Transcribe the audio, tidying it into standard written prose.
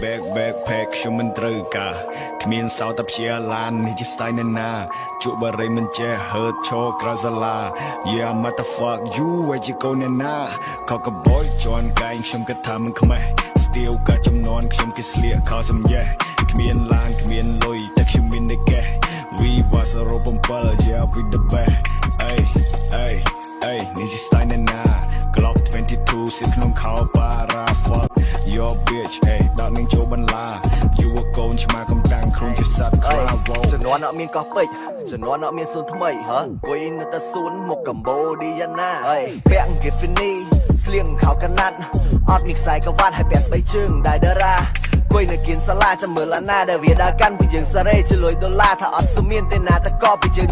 backpack ខ្ញុំមិនត្រូវការគ្មានសោតតែព្យាឡាននេះជា style ណានាជក់បារីមិនចេះ hurt ឈរក្រៅសាលា Yeah motherfuck you ឯជាកូនណា Cock a boy ជន់កែងខ្ញុំគិតថាមិនខ្មេះ Still ក៏ចំនួនខ្ញុំគេស្លៀកខោសំយ៉េះគ្មានឡានគ្មានលុយតែខ្ញុំមានតែកេះ We was a rope yeah we the best អេនេះជា style ណានា Glock 22 sit ក្នុងខោ para fuck your bitch ដល់នឹងចូលបន្លា You a កូនឆ្មាកំតាំងខ្លួនជាសត្វ Cravo ជំនាន់អត់មានកោះពេជ្រជំនាន់អត់មានសួនថ្មីអង្គុយនៅតែសួនមុខកម្ពុជាណាពាក់ Tiffany ស្លៀងខោកណាត់អត់មានខ្សែក្រវ៉ាត់ហើយពាក់ស្បែកជើងដែរតារាគួយនៅគៀនសាលាចាំមើលអាណាដែលវាដើរកាន់ពីយើងសារ៉េជួយលុយដុល្លារថាអត់ស្មានទេណាតកពីយើង